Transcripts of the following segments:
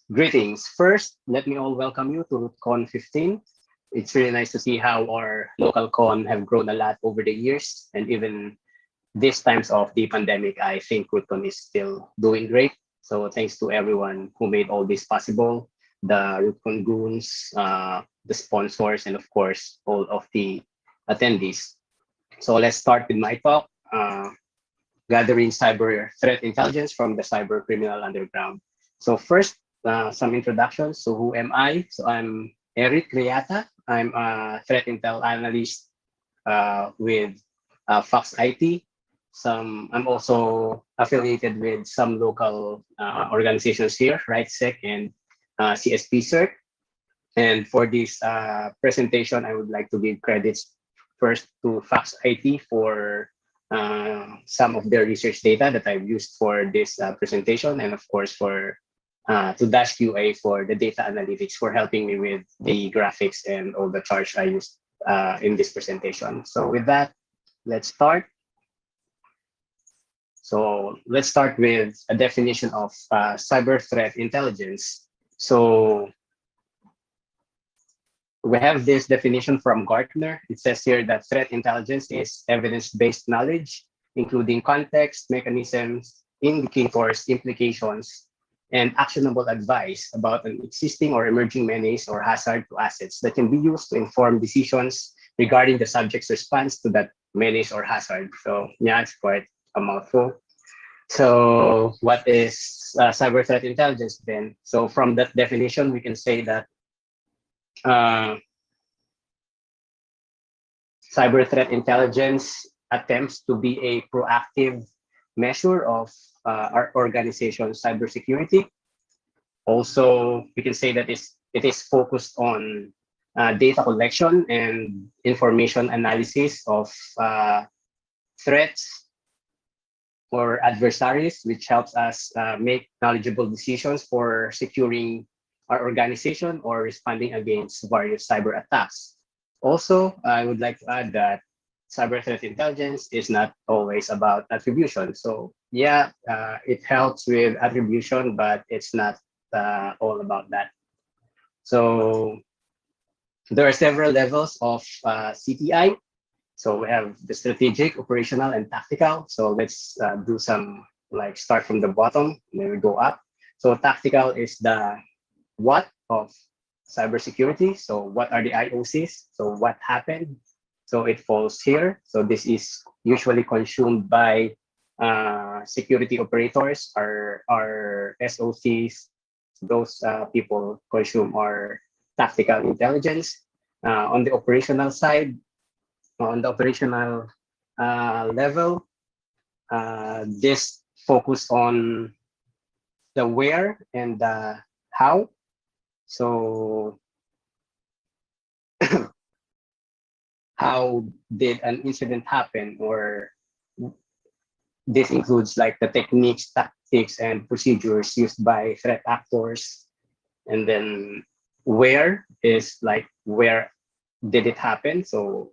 Greetings. First, let me all welcome you to ROOTCON 15. It's really nice to see how our local con have grown a lot over the years. And even these times of the pandemic, I think ROOTCON is still doing great. So thanks to everyone who made all this possible, the ROOTCON goons, the sponsors, and of course, all of the attendees. So let's start with my talk, gathering cyber threat intelligence from the cyber criminal underground. So first, some introductions. So who am I? So I'm Eric Reyata. I'm a threat intel analyst with Fox IT. I'm also affiliated with some local organizations here, RightSec and CSP CERT. And for this presentation, I would like to give credits first to Fox IT for some of their research data that I've used for this presentation, and of course to Dash QA for the data analytics for helping me with the graphics and all the charts I used in this presentation. So with that, let's start. So let's start with a definition of cyber threat intelligence. So we have this definition from Gartner. It says here that threat intelligence is evidence-based knowledge, including context, mechanisms, indicators, implications, and actionable advice about an existing or emerging menace or hazard to assets that can be used to inform decisions regarding the subject's response to that menace or hazard. So yeah, it's quite a mouthful. So what is cyber threat intelligence then? So from that definition, we can say that uh, cyber threat intelligence attempts to be a proactive measure of our organization's cybersecurity. Also, we can say that it is focused on data collection and information analysis of threats or adversaries, which helps us make knowledgeable decisions for securing our organization or responding against various cyber attacks. Also, I would like to add that cyber threat intelligence is not always about attribution. So yeah, it helps with attribution, but it's not all about that. So there are several levels of CTI. So we have the strategic, operational, and tactical. So let's do some like start from the bottom, and then we go up. So tactical is the what of cybersecurity. So what are the IOCs? So what happened? So it falls here. So this is usually consumed by security operators, our SOCs. Those people consume our tactical intelligence. On the operational side, on the operational level, this focus on the where and the how. So how did an incident happen, or this includes like the techniques, tactics, and procedures used by threat actors. And then where is like where did it happen? So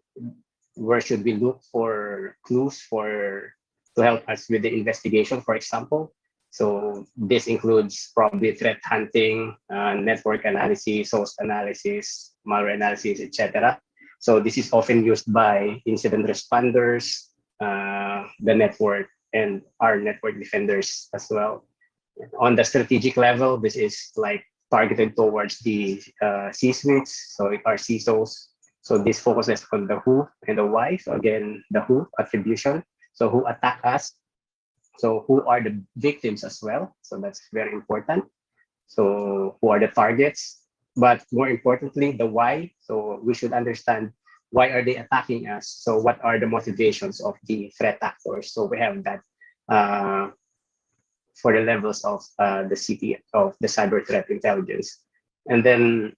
where should we look for clues for to help us with the investigation, for example? So this includes probably threat hunting, network analysis, host analysis, malware analysis, etc. So this is often used by incident responders, the network, and our network defenders as well. On the strategic level, this is like targeted towards the C-suites, so our CISOs. So this focuses on the who and the why. So again, the who attribution. So who attack us? So who are the victims as well? So that's very important. So who are the targets? But more importantly, the why. So we should understand why are they attacking us? So what are the motivations of the threat actors? So we have that for the levels of the CT of the cyber threat intelligence. And then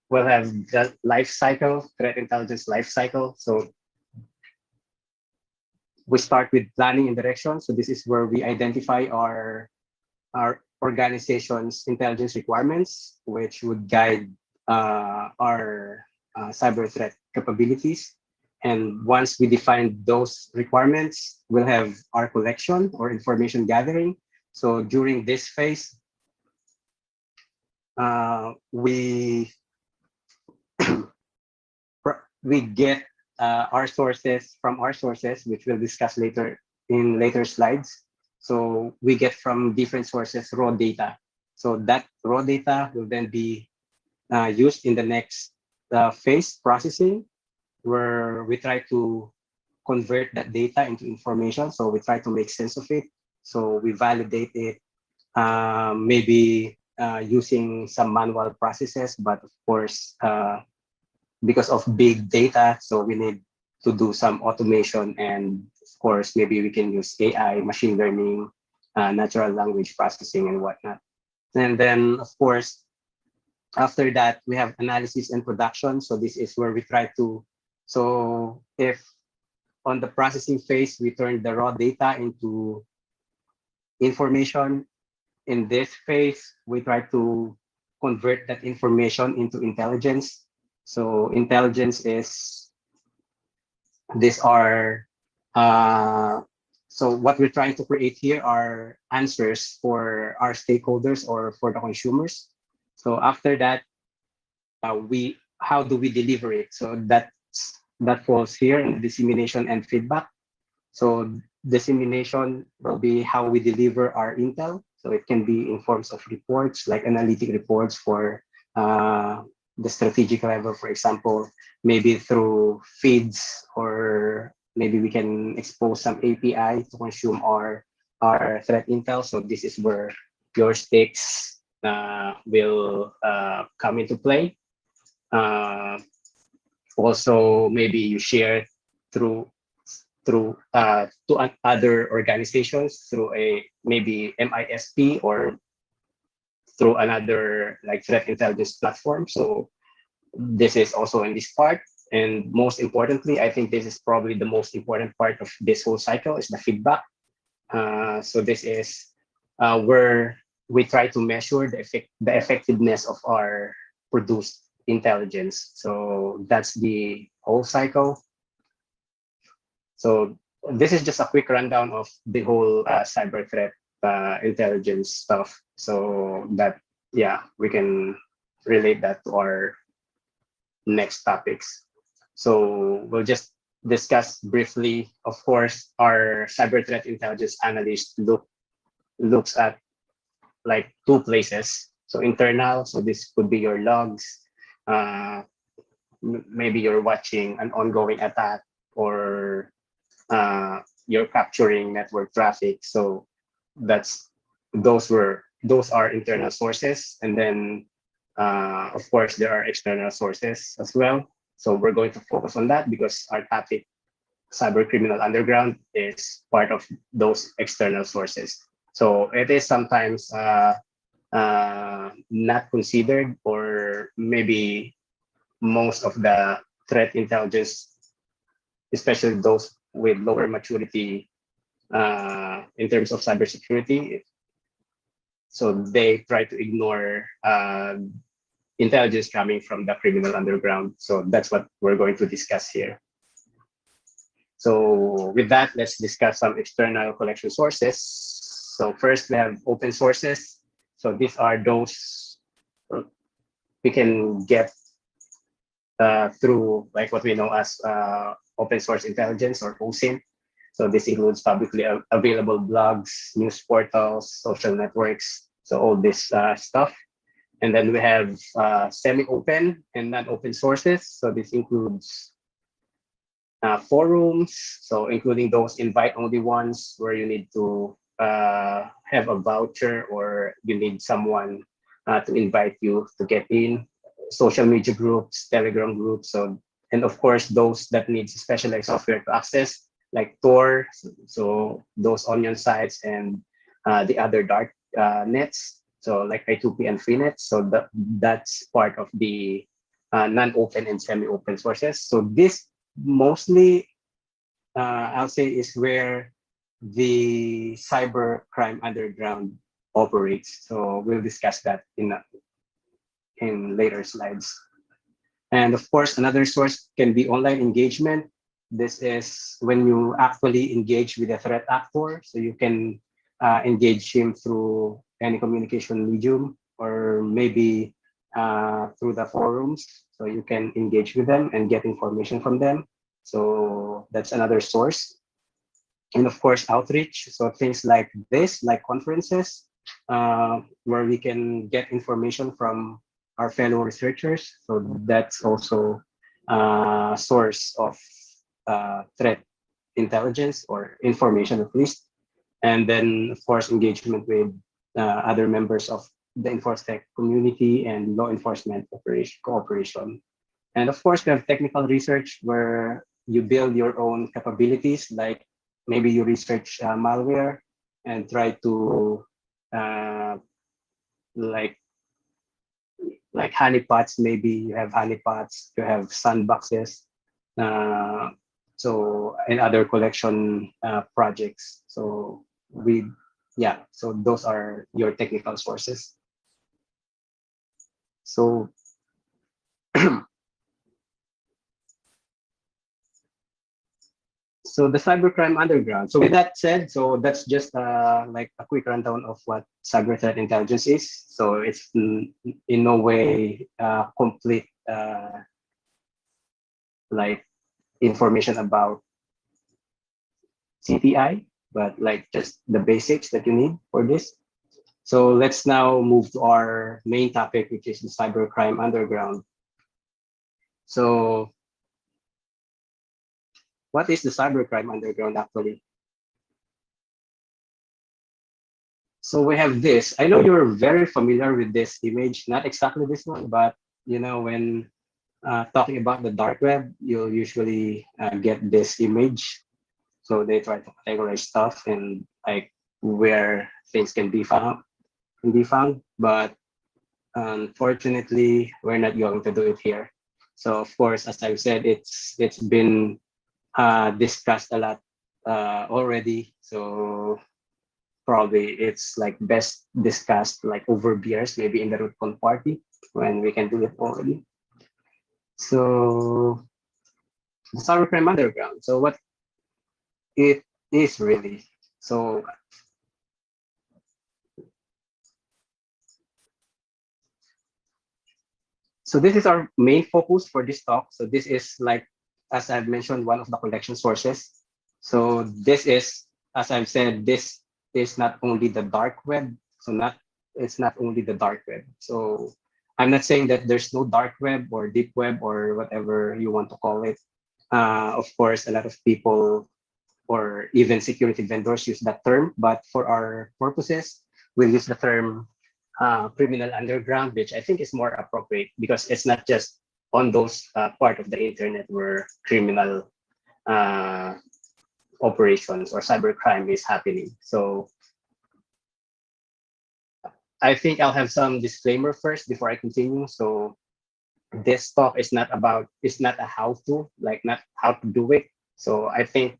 we'll have the life cycle, threat intelligence life cycle. So we start with planning and direction. So this is where we identify our organization's intelligence requirements, which would guide our cyber threat capabilities. And once we define those requirements, we'll have our collection or information gathering. So during this phase, we we get our sources from our sources, which we'll discuss later in later slides. So we get from different sources raw data. So that raw data will then be used in the next phase, processing, where we try to convert that data into information. So we try to make sense of it. So we validate it, maybe using some manual processes, but of course, because of big data, so we need to do some automation, and of course, maybe we can use AI, machine learning, natural language processing, and whatnot. And then, of course, after that, we have analysis and production. So this is where we try to, so if on the processing phase, we turn the raw data into information. In this phase, we try to convert that information into intelligence. So intelligence is, these are, so what we're trying to create here are answers for our stakeholders or for the consumers. So after that, how do we deliver it? So that falls here in dissemination and feedback. So dissemination will be how we deliver our intel. So it can be in forms of reports, like analytic reports for the strategic level, for example, maybe through feeds, or maybe we can expose some API to consume our threat intel. So this is where your stakes will come into play. Also, maybe you share through to other organizations through a maybe MISP or through another like threat intelligence platform. So this is also in this part. And most importantly, I think this is probably the most important part of this whole cycle is the feedback. So this is where we try to measure the effectiveness of our produced intelligence. So that's the whole cycle. So this is just a quick rundown of the whole cyber threat intelligence stuff. So that, yeah, we can relate that to our next topics. So we'll just discuss briefly. Of course, our cyber threat intelligence analyst looks at like two places. So internal, so this could be your logs. Maybe you're watching an ongoing attack, or you're capturing network traffic. So those are internal sources. And then of course there are external sources as well. So we're going to focus on that because our topic, cyber criminal underground, is part of those external sources. So it is sometimes not considered, or maybe most of the threat intelligence, especially those with lower maturity in terms of cybersecurity, so they try to ignore intelligence coming from the criminal underground. So that's what we're going to discuss here. So with that, let's discuss some external collection sources. So first we have open sources. So these are those we can get through like what we know as open source intelligence, or OSINT. So this includes publicly available blogs, news portals, social networks, so all this stuff. And then we have semi-open and non-open sources. So this includes forums, so including those invite-only ones where you need to have a voucher, or you need someone to invite you to get in. Social media groups, Telegram groups, so, and of course those that need specialized software to access, like Tor, so those onion sites, and the other dark nets, so like I2P and Freenet. So that's part of the non-open and semi-open sources. So this mostly, I'll say, is where the cyber crime underground operates. So we'll discuss that in later slides. And of course, another source can be online engagement. This is when you actually engage with a threat actor. So you can engage him through any communication medium, or or maybe through the forums. So you can engage with them and get information from them. So that's another source. And of course, outreach. So things like this, like conferences, where we can get information from our fellow researchers. So that's also a source of threat intelligence or information at least. And then, of course, engagement with other members of the InforceTech community and law enforcement cooperation. And of course, we have technical research where you build your own capabilities, like maybe you research malware and try to uh, like honeypots. Maybe you have honeypots, you have sandboxes, uh, so and other collection projects. So so those are your technical sources. So so the cybercrime underground. So with that said, so that's just like a quick rundown of what cyber threat intelligence is. So it's in no way complete like information about CTI, but like just the basics that you need for this. So let's now move to our main topic, which is the cybercrime underground. So what is the cybercrime underground actually? So we have this. I know you're very familiar with this image, not exactly this one, but you know, when talking about the dark web, you'll usually get this image. So they try to categorize stuff and like where things can be found, but unfortunately, we're not going to do it here. So of course, as I've said, it's been discussed a lot already. So probably it's like best discussed like over beers, maybe in the ROOTCON party when we can do it already. So the cybercrime underground. So what it is really. So so this is our main focus for this talk. So this is like, as I've mentioned, one of the collection sources. So this is, as I've said, this is not only the dark web. So it's not only the dark web. So I'm not saying that there's no dark web or deep web or whatever you want to call it. Of course, a lot of people or even security vendors use that term, but for our purposes, we'll use the term criminal underground, which I think is more appropriate because it's not just on those part of the internet where criminal uh, operations or cybercrime is happening. So I think I'll have some disclaimer first before I continue. So this talk is not about, it's not a how to, like not how to do it. So I think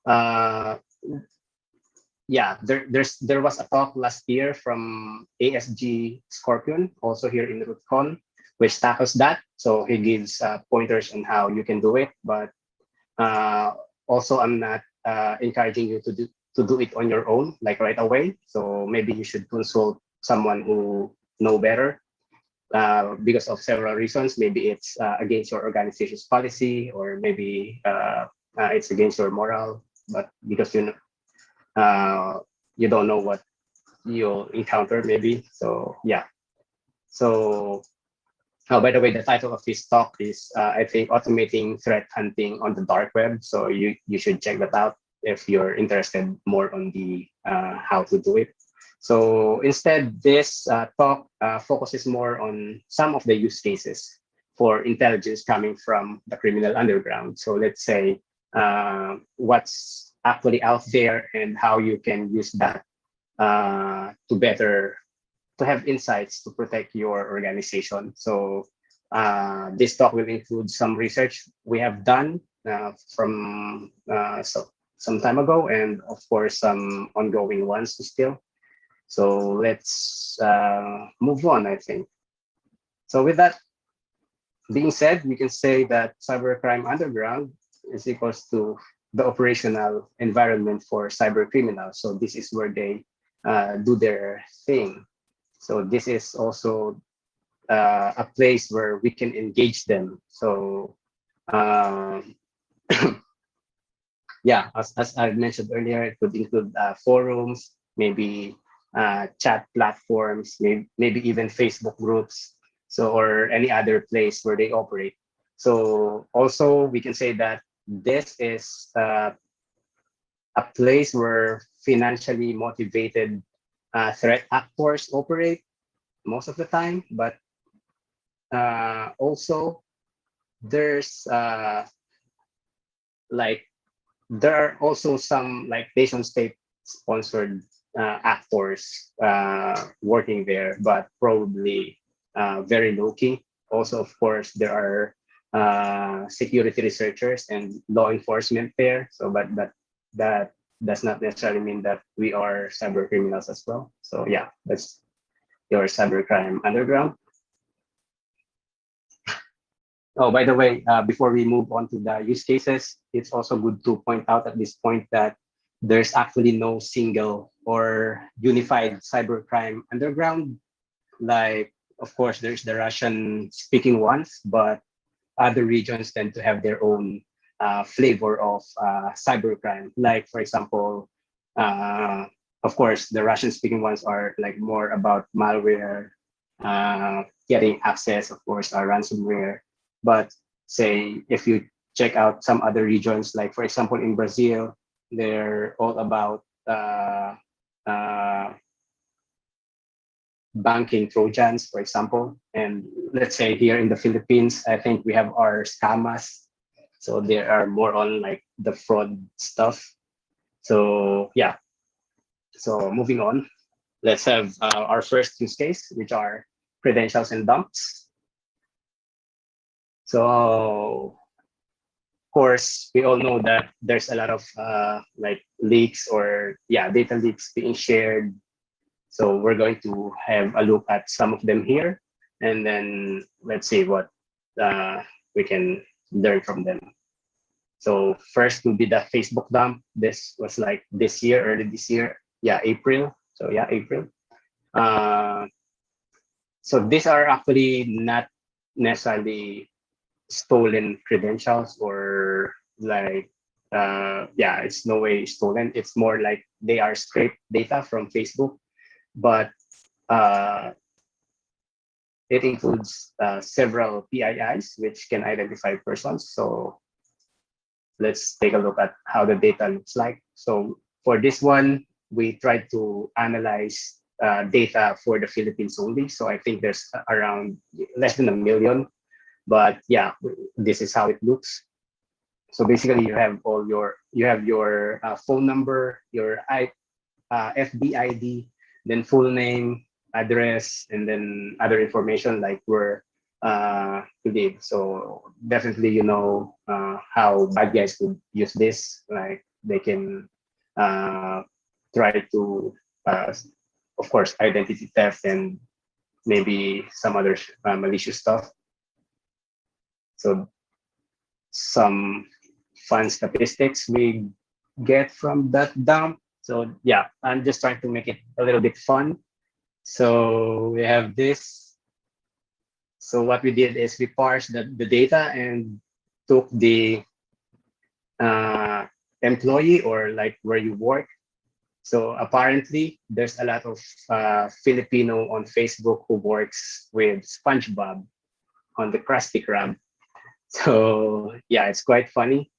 uh, there was a talk last year from ASG Scorpion, also here in ROOTCON, which tackles that. So he gives pointers on how you can do it, but also I'm not encouraging you to do it on your own, like right away. So maybe you should consult someone who know better because of several reasons. Maybe it's against your organization's policy, or maybe it's against your moral, but because you don't know what you'll encounter maybe. So yeah. So by the way, the title of this talk is I think automating threat hunting on the dark web. So you should check that out if you're interested more on the how to do it. So instead, this talk focuses more on some of the use cases for intelligence coming from the criminal underground. So let's say what's actually out there and how you can use that to have insights to protect your organization. So this talk will include some research we have done from some time ago, and of course some ongoing ones still. So let's move on, I think. So with that being said, we can say that cybercrime underground is equals to the operational environment for cyber criminals. So this is where they do their thing. So this is also a place where we can engage them. So um, yeah, as I mentioned earlier, it could include forums, maybe chat platforms, maybe even Facebook groups, so or any other place where they operate. So also we can say that this is a place where financially motivated threat actors operate most of the time, but also there's like there are also some like nation state sponsored actors working there, but probably very low key. Also, of course, there are security researchers and law enforcement there. So, but that does not necessarily mean that we are cyber criminals as well. So, yeah, that's your cybercrime underground. Oh, by the way, before we move on to the use cases, it's also good to point out at this point that there's actually no single or unified cybercrime underground. Like, of course, there's the Russian-speaking ones, but other regions tend to have their own flavor of cybercrime. Like, for example, uh, of course, the Russian-speaking ones are like more about malware, getting access, of course, ransomware. But say if you check out some other regions, like for example in Brazil, they're all about uh, banking trojans, for example. And let's say here in the Philippines, I think we have our scammers. So they are more on like the fraud stuff. So yeah. So moving on, let's have our first use case, which are credentials and dumps. So of course, we all know that there's a lot of like leaks or yeah, data leaks being shared. So we're going to have a look at some of them here, and then let's see what we can learn from them. So first will be the Facebook dump. This was like this year, early this year. Yeah, April. So yeah, April. Uh, so these are actually not necessarily stolen credentials or like yeah, it's no way stolen. It's more like they are scraped data from Facebook, but uh, it includes several PIIs which can identify persons. So let's take a look at how the data looks like. So for this one, we tried to analyze data for the Philippines only. So I think there's around less than a million, but yeah, this is how it looks. So basically, you have your phone number, your FB ID, then full name, address, and then other information like where you live. So definitely, you know how bad guys could use this. Like they can uh, try to, of course, identity theft and maybe some other malicious stuff. So some fun statistics we get from that dump. So yeah, I'm just trying to make it a little bit fun. So we have this. So what we did is we parsed the data and took the uh, employee or like where you work. So apparently there's a lot of Filipino on Facebook who works with SpongeBob on the Krusty Krab. So yeah, it's quite funny.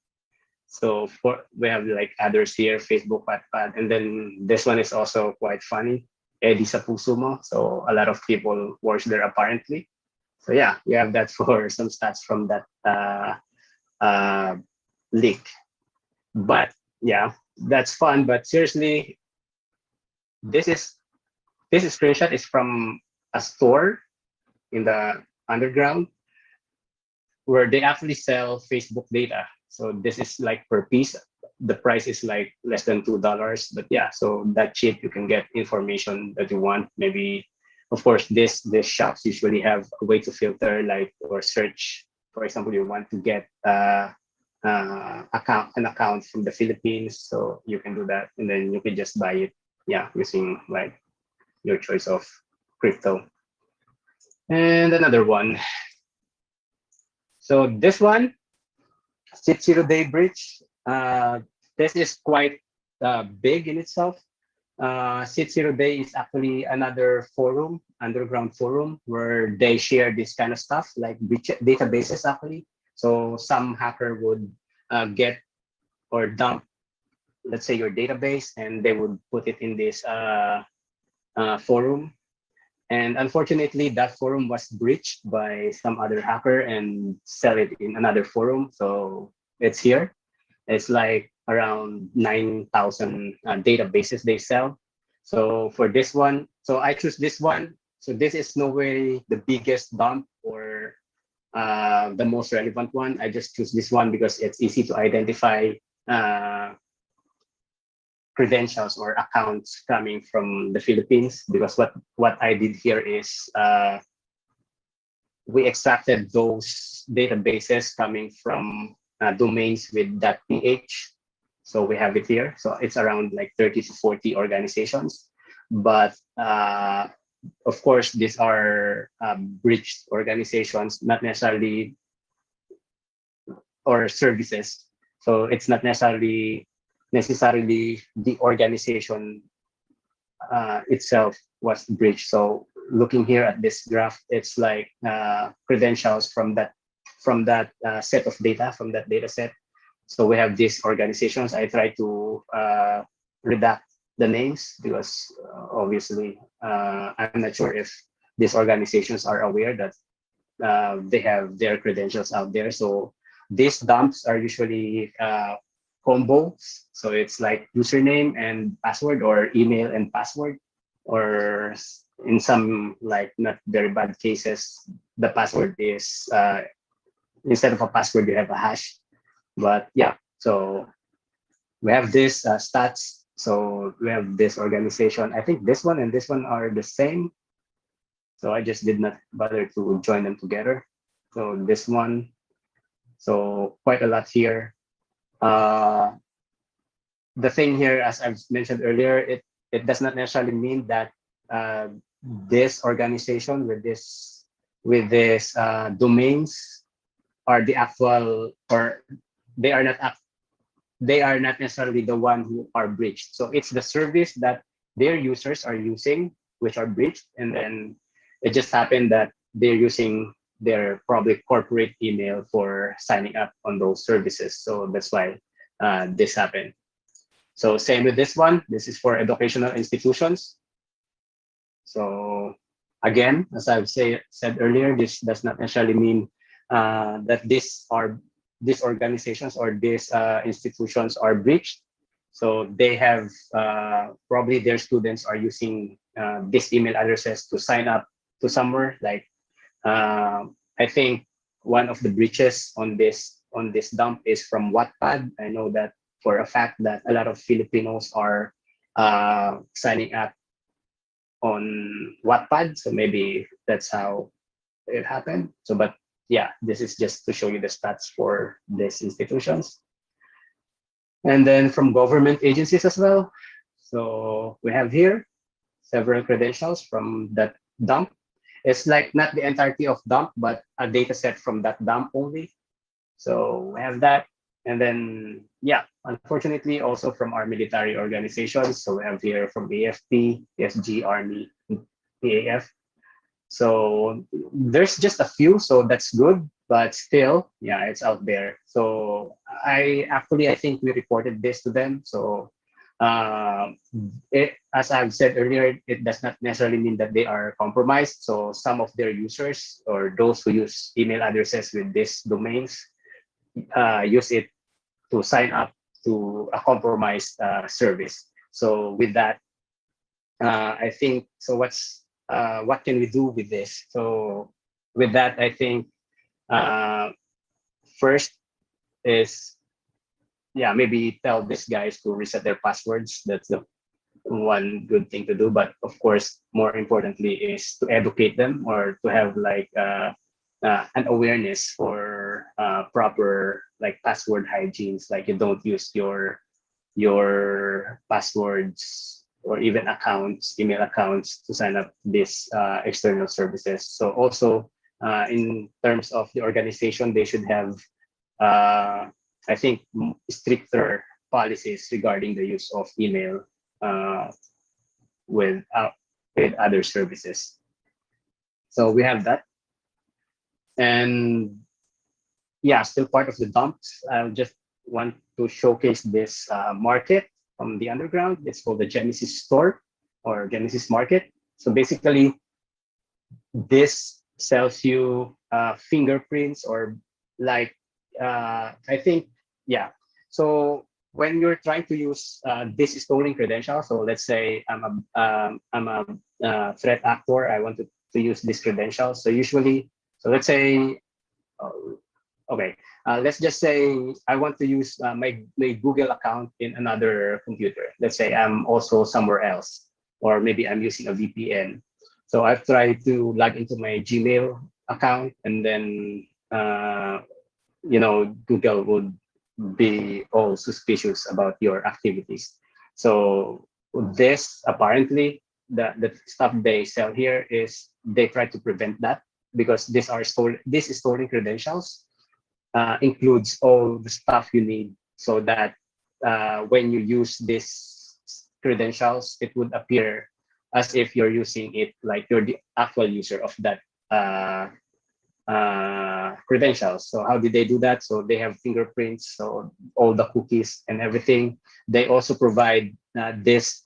So for we have like others here, Facebook, Wattpad, and then this one is also quite funny. Eddie sa puso mo. So a lot of people watch there apparently. So yeah, we have that for some stats from that uh, leak. But yeah, that's fun. But seriously, this is this screenshot is from a store in the underground where they actually sell Facebook data. So this is like per piece. The price is like less than $2. But yeah, so that cheap you can get information that you want. Maybe, of course, this shops usually have a way to filter like or search. For example, you want to get an account from the Philippines, so you can do that, and then you can just buy it. Yeah, using like your choice of crypto. And another one. So this one, Sit Zero Day Bridge. This is quite big in itself. Sit Zero Day is actually another forum, underground forum, where they share this kind of stuff, like databases actually. So some hacker would get or dump, let's say, your database, and they would put it in this forum. And unfortunately, that forum was breached by some other hacker and sell it in another forum. So it's here. It's like around 9,000 databases they sell. So for this one, so I choose this one. So this is no way the biggest dump or the most relevant one. I just choose this one because it's easy to identify uh, credentials or accounts coming from the Philippines. Because what I did here is we extracted those databases coming from domains with .ph. So we have it here. So it's around like 30 to 40 organizations. But of course, these are breached organizations, not necessarily, or services. So it's not necessarily the organization itself was breached. So looking here at this graph, it's like credentials from that set of data, from that data set. So we have these organizations. I try to redact the names because obviously I'm not sure if these organizations are aware that they have their credentials out there. So these dumps are usually combos. So it's like username and password, or email and password, or in some like not very bad cases, the password is instead of a password, you have a hash. But yeah, so we have this stats. So we have this organization. I think this one and this one are the same. So I just did not bother to join them together. So this one, so quite a lot here. Uh, the thing here, as I've mentioned earlier, it does not necessarily mean that this organization with this domains are the actual, or they are not they are not necessarily the one who are breached. So it's the service that their users are using which are breached, and then it just happened that they're using their probably corporate email for signing up on those services. So that's why this happened. So same with this one. This is for educational institutions. So again, as said earlier, this does not necessarily mean that these organizations or these institutions are breached. So they have probably their students are using these email addresses to sign up to somewhere. Like I think one of the breaches on this dump is from Wattpad. I know that for a fact that a lot of Filipinos are signing up on Wattpad. So maybe that's how it happened. So, but yeah, this is just to show you the stats for these institutions. And then from government agencies as well. So we have here several credentials from that dump. It's like not the entirety of dump, but a data set from that dump only. So we have that. And then, yeah, unfortunately, also from our military organizations. So we have here from AFP, PSG, Army, PAF. So there's just a few, so that's good, but still, yeah, it's out there. So I think we reported this to them. So as I've said earlier, it does not necessarily mean that they are compromised. So some of their users or those who use email addresses with these domains use it to sign up to a compromised service. So with that, I think, so what can we do with this? So with that, I think first is, yeah, maybe tell these guys to reset their passwords. That's the one good thing to do. But of course, more importantly is to educate them, or to have like an awareness for proper like password hygienes. Like you don't use your passwords or even accounts, email accounts to sign up these external services. So also in terms of the organization, they should have, I think, stricter policies regarding the use of email uh, with with other services. So we have that, and yeah, still part of the dumps. I just want to showcase this market from the underground. It's called the Genesis Store or Genesis Market. So basically, this sells you fingerprints or like I think, yeah. So when you're trying to use this stolen credential, so let's say I'm a threat actor. I want to use this credential. So usually, so let's say, uh, okay, let's just say I want to use my Google account in another computer. Let's say I'm also somewhere else, or maybe I'm using a VPN. So I've tried to log into my Gmail account, and then Google would be all suspicious about your activities. So this apparently the stuff they sell here is they try to prevent that because these stolen credentials includes all the stuff you need so that when you use these credentials, it would appear as if you're using it like you're the actual user of that credentials. So how did they do that? So they have fingerprints, so all the cookies and everything. They also provide this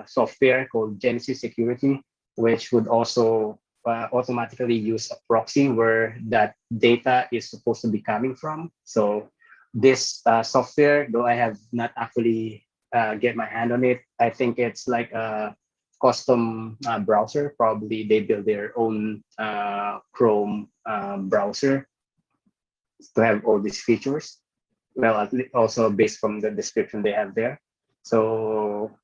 software called Genesis Security, which would also automatically use a proxy where that data is supposed to be coming from. So this software, though I have not actually get my hand on it, I think it's like a custom browser. Probably they build their own Chrome browser to have all these features. Well, also based from the description they have there. So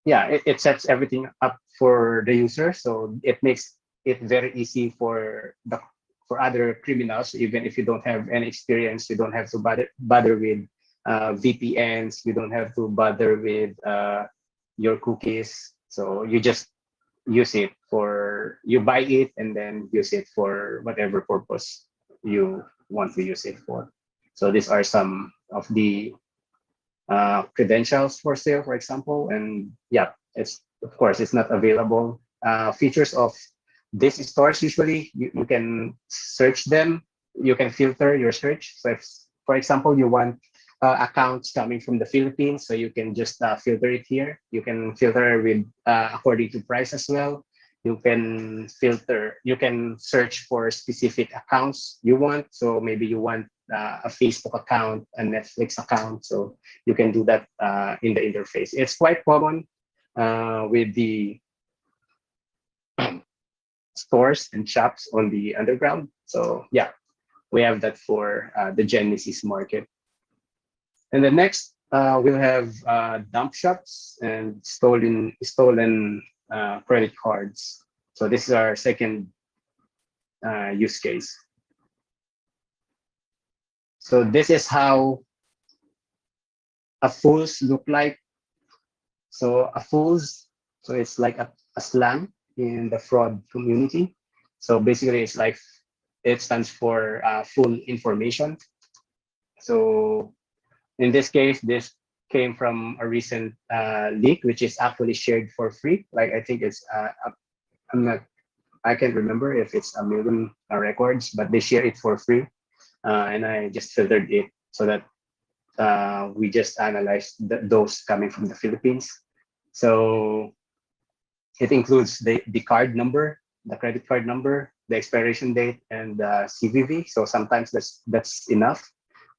yeah, it sets everything up for the user, so it makes it very easy for other criminals. Even if you don't have any experience, you don't have to bother with VPNs. You don't have to bother with your cookies. So you just you buy it and then use it for whatever purpose you want to use it for. So these are some of the credentials for sale, for example. And yeah, it's of course it's not available. Features of these stores, usually you can search them. You can filter your search. So if, for example, you want accounts coming from the Philippines, so you can just filter it here. You can filter with according to price as well. You can search for specific accounts you want. So maybe you want a Facebook account, a Netflix account. So you can do that in the interface. It's quite common with the stores and shops on the underground. So yeah, we have that for the Genesis market. And the next, we'll have dump shops and stolen credit cards. So this is our second use case. So this is how a fools look like. So a fools, so it's like a slang in the fraud community. So basically, it's like it stands for full information. So in this case, this came from a recent leak, which is actually shared for free. Like I think it's I'm not I can't remember if it's a million records, but they share it for free, and I just filtered it so that we just analyzed those coming from the Philippines. So it includes the card number, the credit card number, the expiration date, and the CVV. So sometimes that's enough,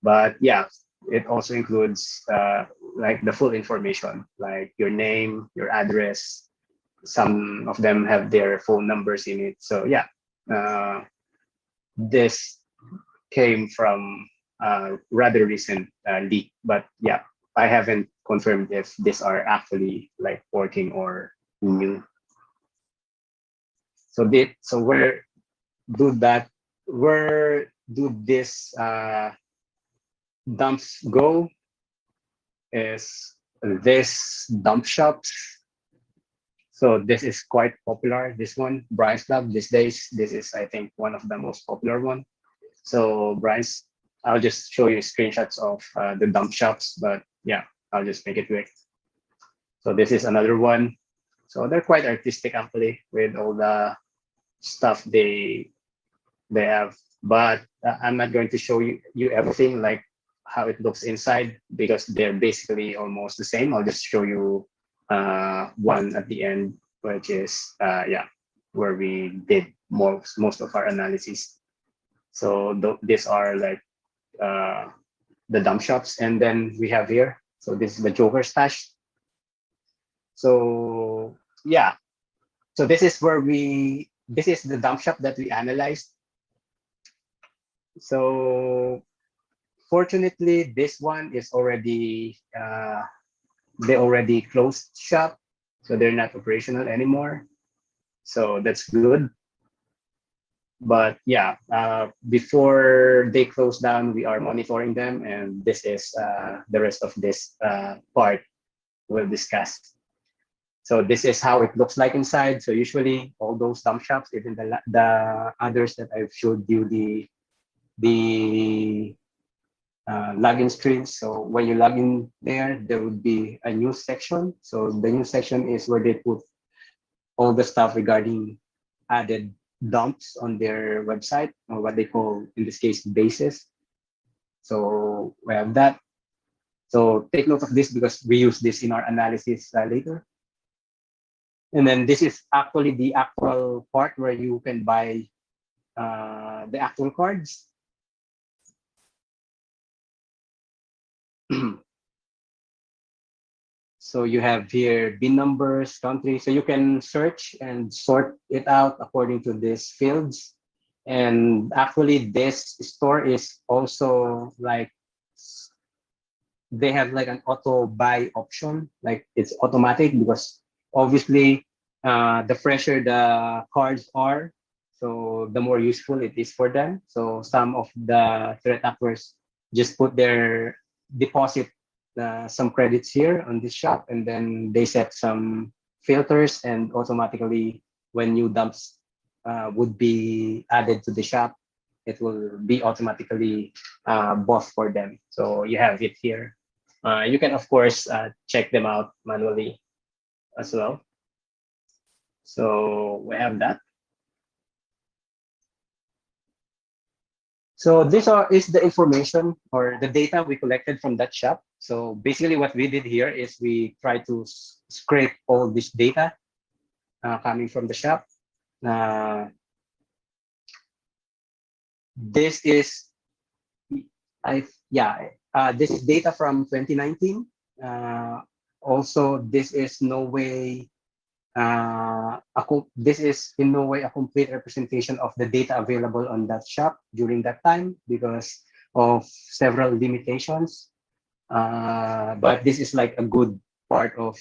but yeah, it also includes like the full information, like your name, your address. Some of them have their phone numbers in it. So yeah, this came from rather recent leak, but yeah, I haven't confirmed if these are actually like working or new. So do that where do this dumps go is this dump shops. So this is quite popular. This one, Brian's Club, these days, this is I think one of the most popular one. So Brian's, I'll just show you screenshots of the dump shops, but yeah, I'll just make it quick. So this is another one. So they're quite artistic actually with all the stuff they have, but I'm not going to show you everything like how it looks inside because they're basically almost the same. I'll just show you one at the end, which is yeah, where we did most of our analysis. So these are like uh, the dump shops, and then we have here. So this is the Joker stash. So yeah, so this is where this is the dump shop that we analyzed. So fortunately, this one is already they already closed shop, so they're not operational anymore. So that's good. But yeah, before they close down, we are monitoring them, and this is the rest of this part we'll discuss. So this is how it looks like inside. So usually all those dump shops, even the others that I've showed you the login screens. So when you log in there would be a news section. So the news section is where they put all the stuff regarding added dumps on their website, or what they call, in this case, bases. So we have that. So take note of this because we use this in our analysis later. And then this is actually the actual part where you can buy the actual cards. So you have here bin numbers, country. So you can search and sort it out according to these fields. And actually, this store is also like they have like an auto buy option, like it's automatic because obviously the fresher the cards are, so the more useful it is for them. So some of the threat actors just put their deposit some credits here on this shop, and then they set some filters, and automatically when new dumps would be added to the shop, it will be automatically bought for them. So you have it here. You can, of course, check them out manually as well. So we have that. So is the information or the data we collected from that shop. So basically what we did here is we try to scrape all this data coming from the shop. This is, this is data from 2019. Also, this is no way this is in no way a complete representation of the data available on that shop during that time because of several limitations. But this is like a good part of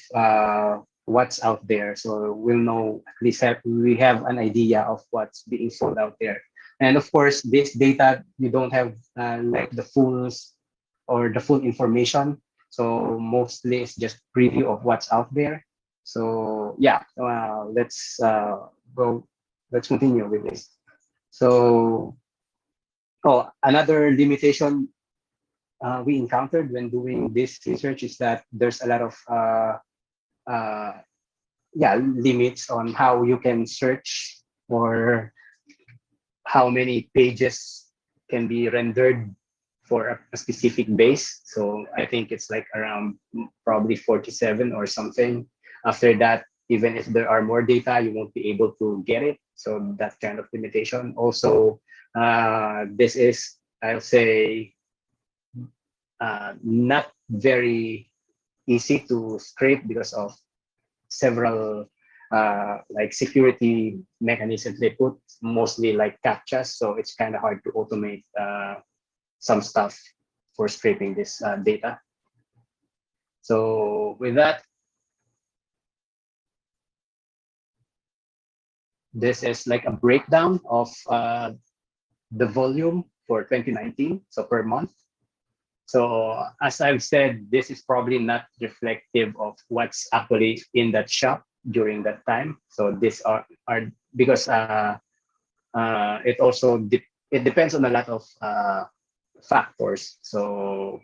what's out there. So we'll know, at least we have an idea of what's being sold out there. And of course, this data, you don't have like the full or the full information. So mostly it's just preview of what's out there. So yeah, go. Let's continue with this. So, another limitation we encountered when doing this research is that there's a lot of uh, limits on how you can search or how many pages can be rendered for a specific base. So I think it's like around probably 47 or something. After that, even if there are more data, you won't be able to get it. So that kind of limitation. Also, this is, I'll say, not very easy to scrape because of several like security mechanisms they put, mostly like captchas. So it's kind of hard to automate some stuff for scraping this data. So with that, this is like a breakdown of the volume for 2019, so per month. So as I've said, this is probably not reflective of what's actually in that shop during that time. So these are because it also it depends on a lot of factors. So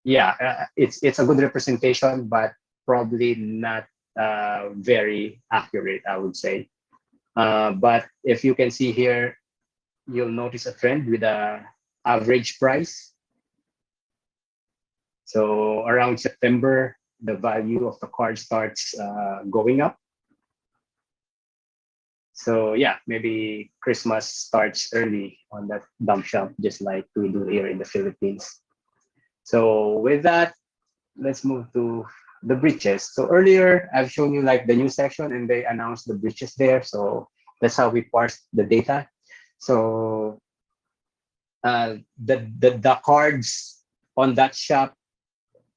yeah, it's a good representation, but probably not very accurate, I would say. But if you can see here, you'll notice a trend with a average price. So around September, the value of the card starts going up. So yeah, maybe Christmas starts early on that dump shop, just like we do here in the Philippines. So with that, let's move to the breaches. So earlier, I've shown you like the new section and they announced the breaches there. So that's how we parse the data. So the cards on that shop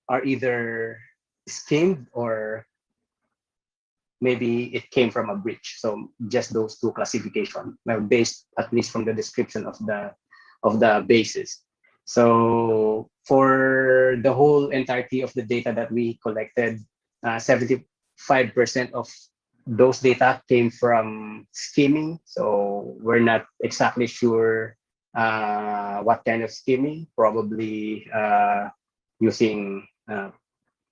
are either skimmed or maybe it came from a breach. So just those two classification, well, based at least from the description of the basis. So for the whole entirety of the data that we collected, 75% of those data came from skimming. So we're not exactly sure what kind of skimming, probably using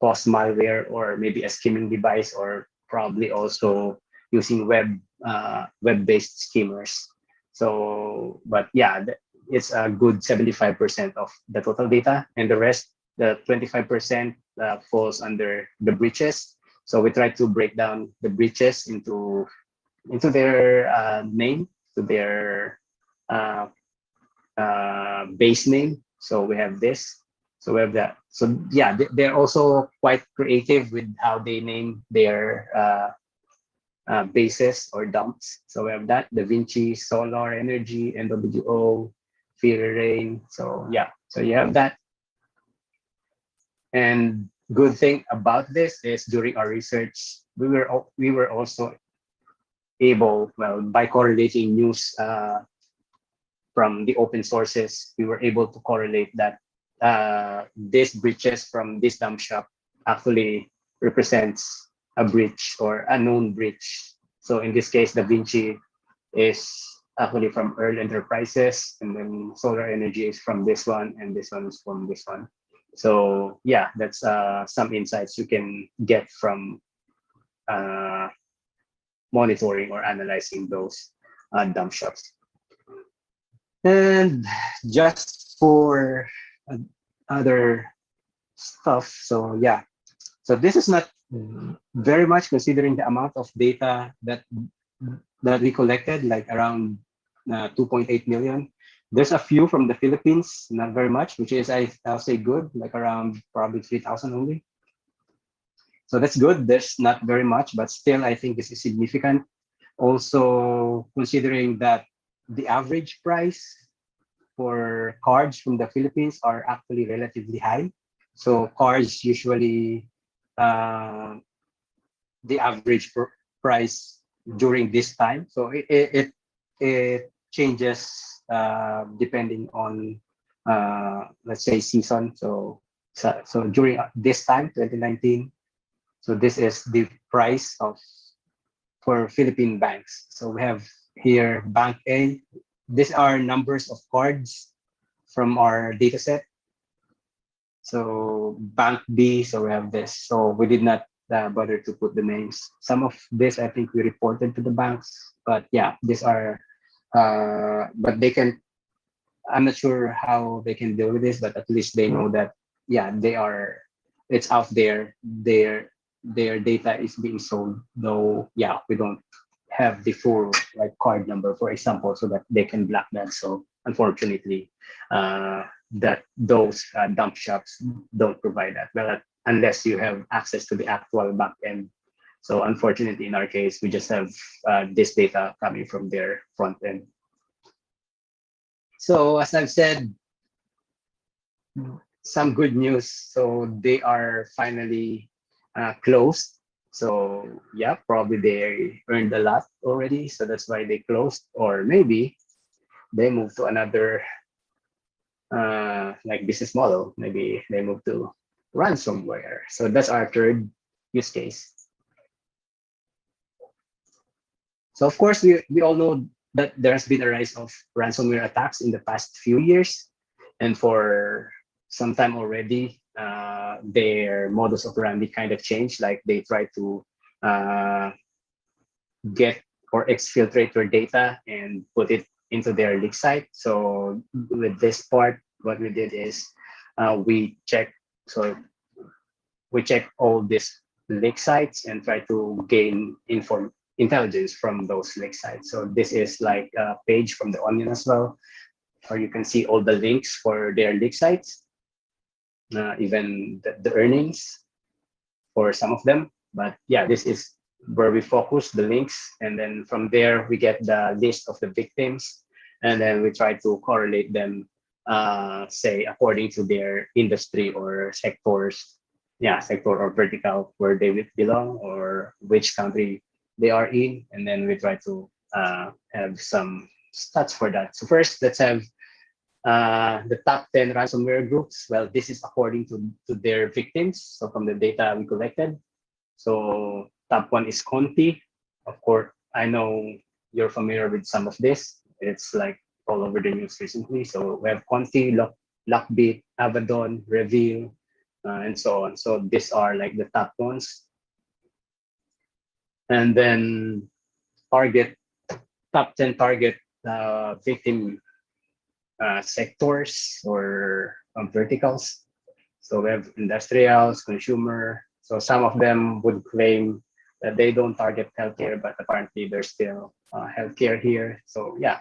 post malware or maybe a skimming device, or probably also using web-based skimmers. So, but yeah, it's a good 75% of the total data, and the rest, the 25%, falls under the breaches. So we try to break down the breaches into their name, to their uh, base name. So we have this. So we have that. So yeah, they're also quite creative with how they name their bases or dumps. So we have that, Da Vinci, Solar Energy, NWO, Fear Rain. So yeah, so you have that. And good thing about this is during our research, we were also able, well, by correlating news from the open sources, we were able to correlate that these breaches from this dump shop actually represents a breach or a known breach. So in this case, Da Vinci is actually from Earl Enterprises, and then Solar Energy is from this one, and this one is from this one. So yeah, that's some insights you can get from uh, monitoring or analyzing those dump shops. And just for other stuff, so yeah, so this is not very much considering the amount of data that we collected, like around 2.8 million. There's a few from the Philippines, not very much, which is I'll say good, like around probably 3,000 only. So that's good. There's not very much, but still I think this is significant. Also considering that the average price for cards from the Philippines are actually relatively high. So cards usually the average price during this time. So it changes depending on let's say season. So during this time, 2019. So this is the price of for Philippine banks. So we have here Bank A. These are numbers of cards from our data set. So Bank B, so we have this. So we did not bother to put the names. Some of this I think we reported to the banks, but yeah, these are, but they can, I'm not sure how they can deal with this, but at least they know that, yeah, they are, it's out there. Their data is being sold, though, yeah, we don't have the full like card number, for example, so that they can block that. So unfortunately, that those dump shops don't provide that. Well, unless you have access to the actual back end. So unfortunately, in our case, we just have this data coming from their front end. So as I've said, some good news. So they are finally closed. So yeah, probably they earned a lot already. So that's why they closed, or maybe they moved to another like business model. Maybe they move to ransomware. So that's our third use case. So of course, we all know that there has been a rise of ransomware attacks in the past few years. And for some time already, their modus operandi kind of changed. Like they try to uh, get or exfiltrate your data and put it into their leak site. So with this part, what we did is we check. So we check all these leak sites and try to gain intelligence from those leak sites. So this is like a page from the Onion as well, or you can see all the links for their leak sites, even the earnings for some of them. But yeah, this is where we focus the links, and then from there we get the list of the victims, and then we try to correlate them, say according to their industry or sectors, yeah, sector or vertical where they would belong or which country they are in, and then we try to have some stats for that. So first, let's have the top 10 ransomware groups. Well, this is according to their victims. So from the data we collected. So top one is Conti. Of course, I know you're familiar with some of this. It's like all over the news recently. So we have Conti, Lockbit, Abaddon, Reveal, and so on. So these are like the top ones. And then target, top 10 target victim sectors or verticals. So we have industrials, consumer. So some of them would claim that they don't target healthcare, but apparently there's still healthcare here. So yeah,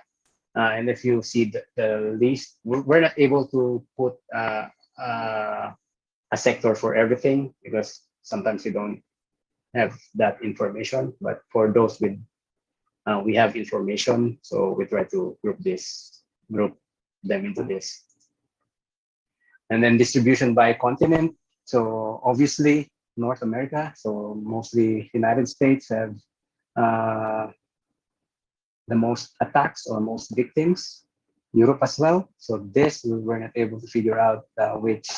and if you see the list, we're not able to put a sector for everything because sometimes we don't have that information. But for those with we have information, so we try to group them into this. And then distribution by continent. So obviously North America, so mostly United States have uh, the most attacks or most victims. Europe as well. So this we were not able to figure out which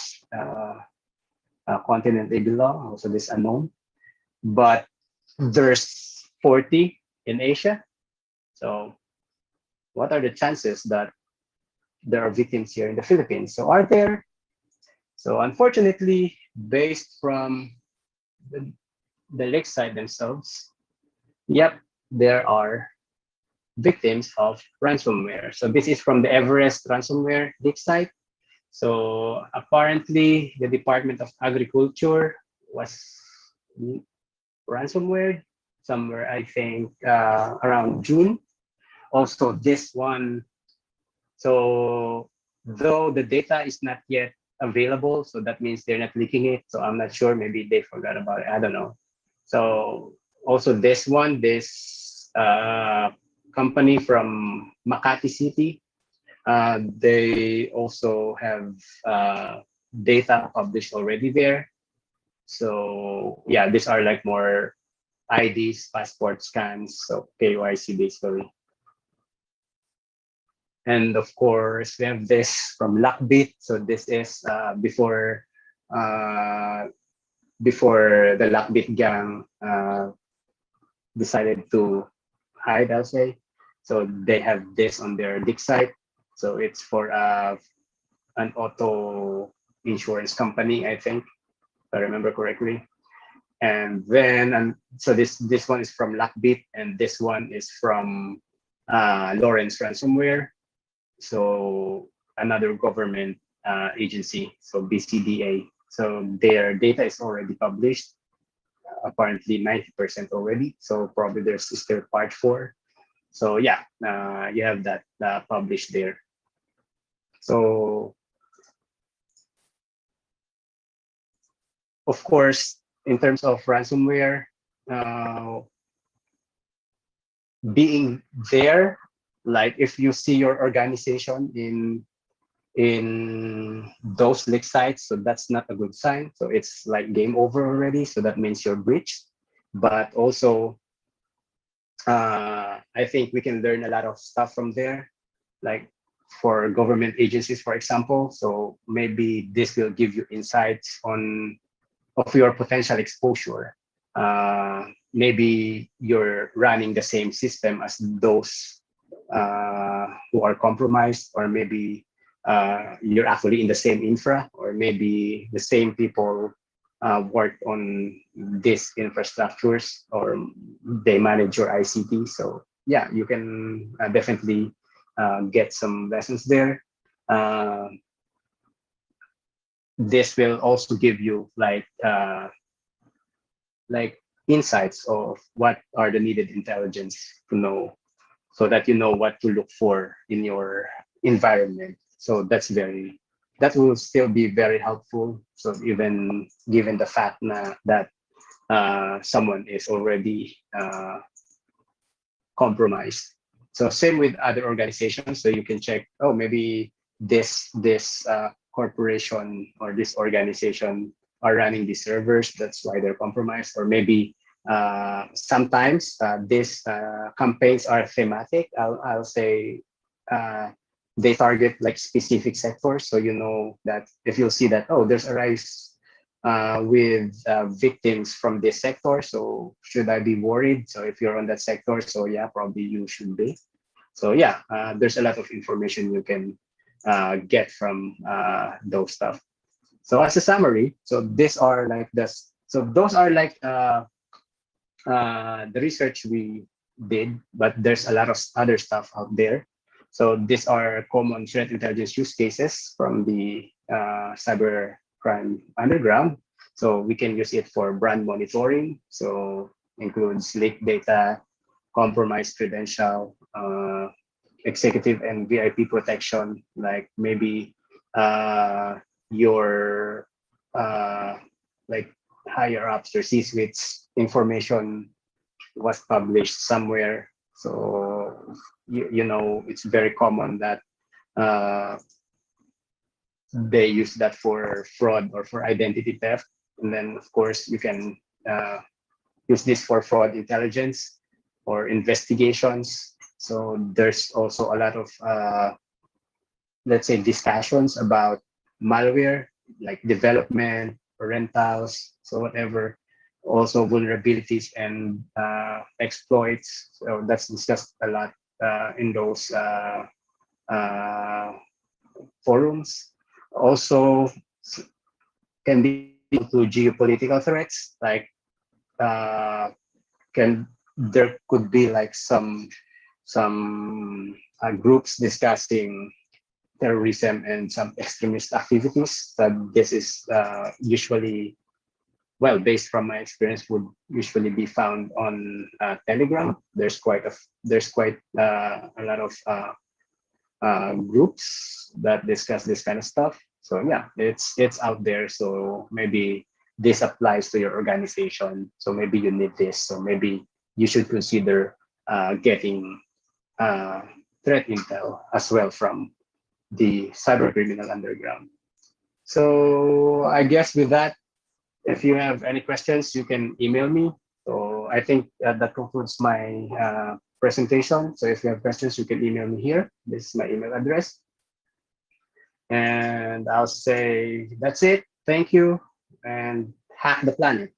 continent they belong. Also this unknown. But there's 40 in Asia. So what are the chances that there are victims here in the Philippines? So are there? So unfortunately, based from the lake side themselves, yep, there are victims of ransomware. So this is from the Everest ransomware leak site. So apparently, the Department of Agriculture was ransomware somewhere, I think, around June. Also, this one, so though the data is not yet available, so that means they're not leaking it. So I'm not sure, maybe they forgot about it. I don't know. So also this one, this company from Makati City, they also have data published already there. So yeah, these are like more IDs, passport scans, so KYC basically. And of course, we have this from Lockbit. So this is uh, before the Lockbit gang decided to hide, I'll say. So they have this on their dig site. So it's for an auto insurance company, I think, if I remember correctly. And then, and so this one is from Lockbit, and this one is from Lawrence Ransomware. So another government agency, so BCDA. So their data is already published, apparently 90% already. So probably there's still part 4. So yeah, you have that published there. So of course, in terms of ransomware, uh, being there, like if you see your organization in those leak sites, so that's not a good sign. So it's like game over already. So that means you're breached. But also, I think we can learn a lot of stuff from there. Like for government agencies, for example. So maybe this will give you insights on of your potential exposure. Maybe you're running the same system as those who are compromised, or maybe you're actually in the same infra, or maybe the same people work on these infrastructures, or they manage your ICT. So yeah, you can definitely get some lessons there. Uh, this will also give you like insights of what are the needed intelligence to know, so that you know what to look for in your environment. So that will still be very helpful. So even given the fact that someone is already compromised. So same with other organizations. So you can check, oh, maybe this corporation or this organization are running these servers. That's why they're compromised. Or maybe sometimes these campaigns are thematic. I'll say they target like specific sectors. So you know that if you'll see that, oh, there's a rise with victims from this sector. So should I be worried? So if you're on that sector, so yeah, probably you should be. So yeah, there's a lot of information you can get from those stuff. So as a summary, so these are like this. So those are like the research we did, but there's a lot of other stuff out there. So these are common threat intelligence use cases from the cyber crime underground. So we can use it for brand monitoring. So includes leaked data, compromised credential, executive and VIP protection, like maybe your like higher ups or C-suites information was published somewhere. So you know it's very common that uh, they use that for fraud or for identity theft. And then of course you can use this for fraud intelligence or investigations. So there's also a lot of let's say discussions about malware, like development, rentals, so whatever. Also vulnerabilities and exploits. So that's discussed a lot in those uh, forums. Also can be to geopolitical threats, like uh, can there could be like some groups discussing terrorism and some extremist activities. That this is usually, well, based from my experience, would usually be found on Telegram. There's quite a lot of groups that discuss this kind of stuff. So yeah, it's out there. So maybe this applies to your organization. So maybe you need this. So maybe you should consider getting uh, threat intel as well from the cyber criminal underground. So I guess with that, if you have any questions, you can email me. So I think that concludes my presentation. So if you have questions, you can email me here. This is my email address. And I'll say that's it. Thank you, and hack the planet.